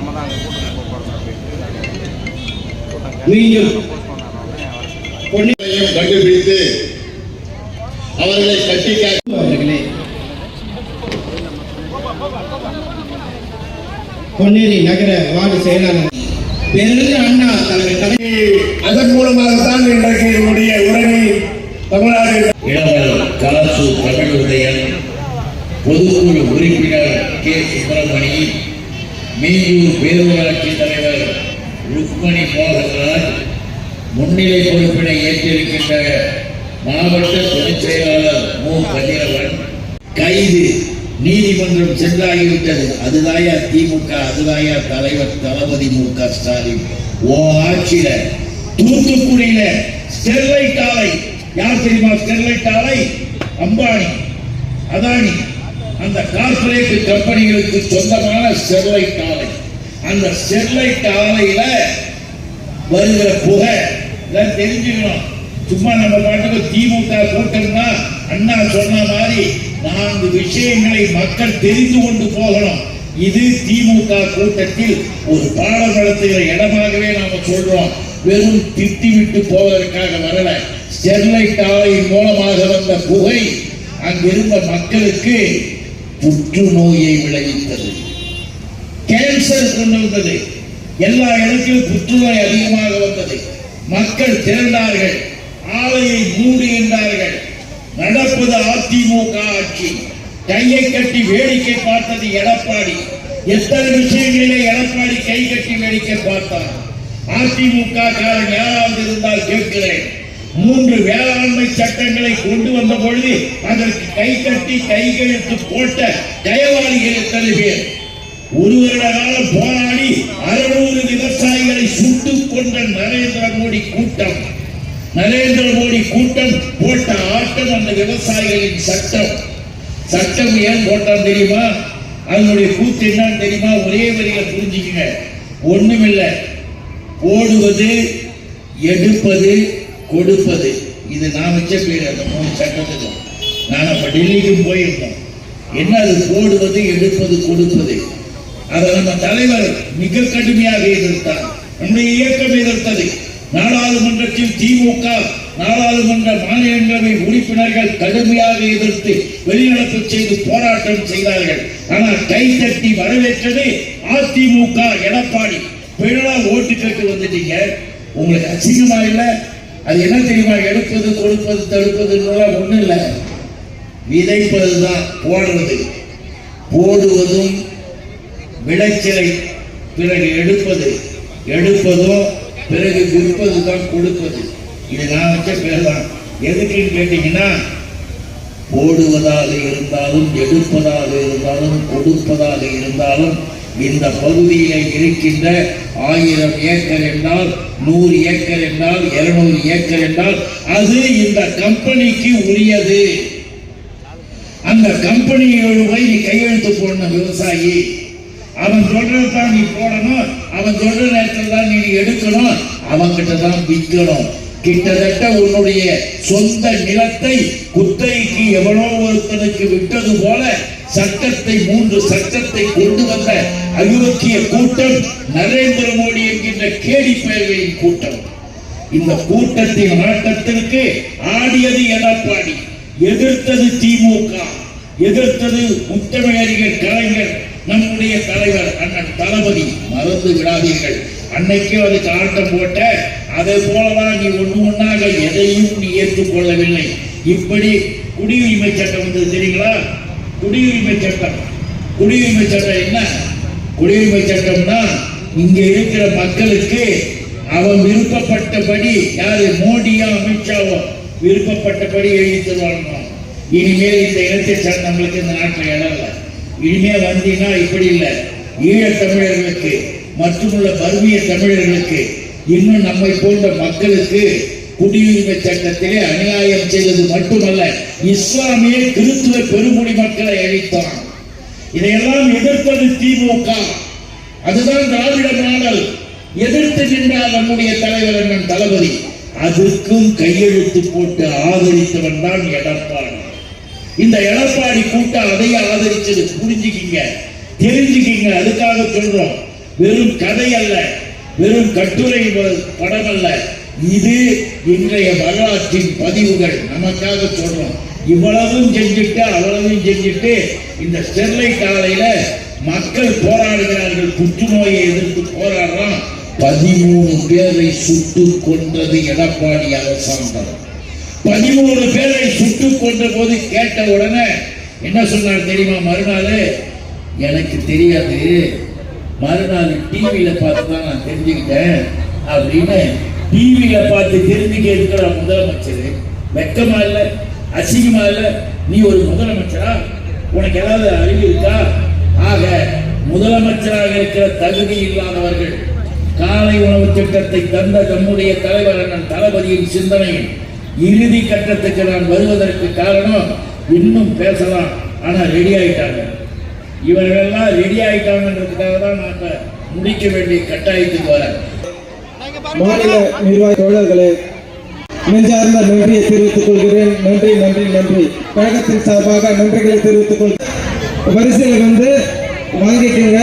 நம்ம தான் அங்கே கூட்டத்துக்கு போகிறோம் அப்படின்ட்டு நீங்கள் கண்டுபிடித்து அவர்களை கட்டி அவர்களே பொன்னேரி நகர வார்டு செயலாளர் பேரறிஞர் அண்ணா தலைவர் அதன் மூலமாகத்தான் இன்றைக்கு என்னுடைய உரையை தமிழ்நாடு இளவல் கலசு தமிழ் உதயன் பொதுக்குழு உறுப்பினர் கே சுப்பிரமணி மீஞ்சூர் பேரூராட்சி தலைவர் ருக்மணி மோகன்ராஜ் முன்னிலை பொறுப்பினை ஏற்றிருக்கின்ற மாவட்ட துணைச் செயலாளர் மு கதிரவன் கைது நீதிமன்றம் சென்றாகிவிட்டது. அதுதாயா திமுக, அதுதாயா தலைவர் தளபதி மு.க. ஸ்டாலின். ஓ ஆட்சியில தூத்துக்குடியில ஸ்டெர்லைட் ஆலை யார் தெரியுமா? ஸ்டெர்லைட் ஆலை அம்பானி அதானி அந்த கார்பரேட் கம்பெனிகளுக்கு சொந்தமான ஸ்டெர்லைட் ஆலை. அந்த ஸ்டெர்லைட் ஆலையில வருகிற புகை தெரிஞ்சுக்கணும். சும்மா நம்ம பாட்டுக்கு திமுக கூட்டம்னா அண்ணா சொன்ன மாதிரி 4 விஷயங்களை மக்கள் தெரிந்து கொண்டு போகணும். இது திமுக கூட்டத்தில் ஒரு பாடம் நடத்துகிற இடமாகவே நாம சொல்றோம். வெறும் திட்டிவிட்டு போவதற்காக வரல. ஸ்டெர்லைட் ஆலையின் மூலமாக வந்த புகை அங்கிருந்த மக்களுக்கு புற்றுநோயை விளைவித்தது, கேன்சர் கொண்டு வந்தது. எல்லா இடத்திலும் புற்றுநோய் அதிகமாக வந்தது. மக்கள் திரண்டார்கள், ஆலையை மூடுகின்றார்கள். நடப்பது அதிமுக ஆட்சி. கையை கட்டி வேடிக்கை பார்த்தது எடப்பாடி. எத்தனை விஷயங்களிலே எடப்பாடி கை கட்டி வேடிக்கை பார்த்தார். அதிமுக காரன் யாராவது இருந்தால் கேட்கிறேன். 3 வேளாண்மை சட்டங்களை கொண்டு வந்த பொழுது அதற்கு கை கட்டி கைகெழுத்து போட்ட தயவாளிகள் எத்தனை பேர்? 1 வருட காலம் போராடி 600 விவசாயிகளை சுட்டுக் கொண்ட நரேந்திர மோடி கூட்டம் போட்ட ஆட்டம் அந்த விவசாயிகளின் சட்டம் ஏன் போட்டான் தெரியுமா? அதனுடைய கூத்து என்னன்னு தெரியுமா? ஒரே வரியில புரிஞ்சுக்குங்க. ஒண்ணுமில்லை, போடுவது, எடுப்பது, கொடுப்பது. இது நான் வச்ச பேர். அந்த 3 சட்டத்துக்கும் நான் அப்ப டெல்லிக்கும் போயிருந்தோம். என்ன அது? போடுவது, எடுப்பது, கொடுப்பது. அதை நம்ம தலைவர் மிக கடுமையாக எதிர்த்தார். நம்முடைய இயக்கம் எதிர்த்தது. நாடாளுமன்றத்தில் திமுக நாடாளுமன்ற மாநிலங்களவை உறுப்பினர்கள் கடுமையாக எதிர்த்து வெளிநடப்பு செய்து போராட்டம் செய்தார்கள். ஆனால் கை தட்டி வரவேற்றது அதிமுக எடப்பாடி. பிழா ஓட்டு கேட்டு வந்துட்டீங்க. உங்களுக்கு அசிங்கமா இல்ல? அது என்ன தெரியுமா? எடுப்பது, கொடுப்பது, தடுப்பது ஒண்ணும் இல்ல. விதைப்பதுதான் போடுறது. போடுவதும் விளைச்சலை பிறகு எடுப்பதும் பிறகு விற்பது தான் கொடுப்பது. இது நான் வச்ச பேர் தான். எதுக்குன்னு கேட்டீங்கன்னா, போடுவதாக இருந்தாலும், எடுப்பதாக இருந்தாலும், கொடுப்பதாக இருந்தாலும் இந்த பகுதியில் இருக்கின்ற 1000 ஏக்கர் என்றால், 100 ஏக்கர் என்றால், 200 ஏக்கர் என்றால் அது இந்த கம்பெனிக்கு உரியது. அந்த கம்பெனியோடு போய் நீ கையெழுத்து போடணும். விவசாயி அவன் சொல்றதான் நீ போடணும். அவன் சொல்ற நேரத்தில் தான் நீ எடுக்கணும். அவன் கிட்ட தான் விற்கணும். கிட்டத்தட்ட உன்னுடைய சொந்த நிலத்தை குத்தகைக்கு எவனோ ஒருத்தனுக்கு விட்டது போல சட்டத்தை 3 சட்டத்தை கொண்டு வந்த அயோக்கிய கூட்டம் நரேந்திர மோடி என்கின்ற கேடி பயல்களின் கூட்டம். இந்த கூட்டத்தின் ஆட்டத்திற்கு ஆடியது எடப்பாடி, எதிர்த்தது திமுக, எதிர்த்தது முத்தமிழறிஞர் கலைஞர், நம்முடைய தலைவர் அண்ணன் தளபதி. மறந்து விடாதீர்கள், அன்னைக்கு அதுக்கு ஆட்டம் போட்ட. அதே போலதான் நீ ஒண்ணாக எதையும் நீ ஏற்றுக்கொள்ளவில்லை. இப்படி குடியுரிமை சட்டம் வந்தது தெரியுங்களா? குடியுரிமை சட்டம் என்ன? குடியுரிமை சட்டம்னா இங்க இருக்கிற மக்களுக்கு அவன் விருப்பப்பட்டபடி, யாரு மோடியா அமித்ஷாவோ விருப்பப்பட்டபடி எழுதி தருவாங்க. இனிமேல் இந்த இனத்தை சார்ந்தவங்களுக்கு இந்த நாட்டில் இடம் இல்லை. இனிமே வந்தீங்கன்னா இப்படி இல்லை. ஈழத் தமிழர்களுக்கு மற்றுமுள்ள பர்மிய தமிழர்களுக்கு, இன்னும் நம்மை போன்ற மக்களுக்கு குடியுரிமை சட்டத்திலே அநியாயம் செய்தது மட்டுமல்ல, இஸ்லாமிய கிறிஸ்துவ பெருமொழி மக்களை அழித்தான். இதையெல்லாம் எதிர்த்தது திமுக. அதுதான் திராவிட மாடல். எதிர்த்து நின்றால் நம்முடைய தலைவர் அண்ணன் தளபதி. அதுக்கும் கையெழுத்து போட்டு ஆதரித்தவன் தான் எடப்பாடி. இந்த எடப்பாடி கூட்டம் அதையே ஆதரிச்சது. புரிஞ்சுக்கிங்க, தெரிஞ்சுக்கிங்க. அதுக்காக சொல்றோம். வெறும் கதை அல்ல, வெறும் கட்டுரை படம் அல்ல, இது இன்றைய வரலாற்றின் பதிவுகள். நமக்காக சொல்றோம். இவ்வளவும் செஞ்சுட்டு அவ்வளவும் செஞ்சுட்டு இந்த ஸ்டெர்லைட் ஆலையில மக்கள் போராடுகிறார்கள், புற்றுநோயை எதிர்த்து போராடுறான். 13 பேரை சுட்டு கொன்றது எடப்பாடி அரசாங்கம். 13 பேரை சுட்டு கொன்ற போது கேட்ட உடனே என்ன சொன்னார் தெரியுமா? மறுநாள் எனக்கு தெரியாது, மறுநாள் டிவியில பார்த்து தான் நான் தெரிஞ்சுக்கிட்டேன் அப்படின்னு. டிவியில பார்த்து தெரிஞ்சுக்க இருக்கிற முதலமைச்சர் வெக்கமா இல்லை, அசிங்கமா இல்லை? நீ ஒரு முதலமைச்சரா? உனக்கு ஏதாவது அறிவு இருக்கா? ஆக முதலமைச்சராக இருக்கிற தகுதி இல்லாதவர்கள் காலை உணவு திட்டத்தை தந்த நம்முடைய தலைவர் அண்ணன் தளபதியின் சிந்தனையின் இறுதி கட்டத்துக்கு நான் வருவதற்கு காரணம், இன்னும் பேசலாம் ஆனா ரெடி ஆயிட்டாங்க. இவர்களெல்லாம் ரெடி ஆயிட்டாங்கன்றதுக்காக தான் நான் முடிக்க வேண்டிய கட்டாயத்துக்கு வரேன். மாநில நிர்வாக தோழர்களே, நெஞ்சார்ந்த நன்றியை தெரிவித்துக் கொள்கிறேன். நன்றி நன்றி நன்றி. கழகத்தின் சார்பாக நன்றிகளை தெரிவித்துக் கொள்கிறேன். வரிசையில் வந்து வாங்கிக்கோங்க.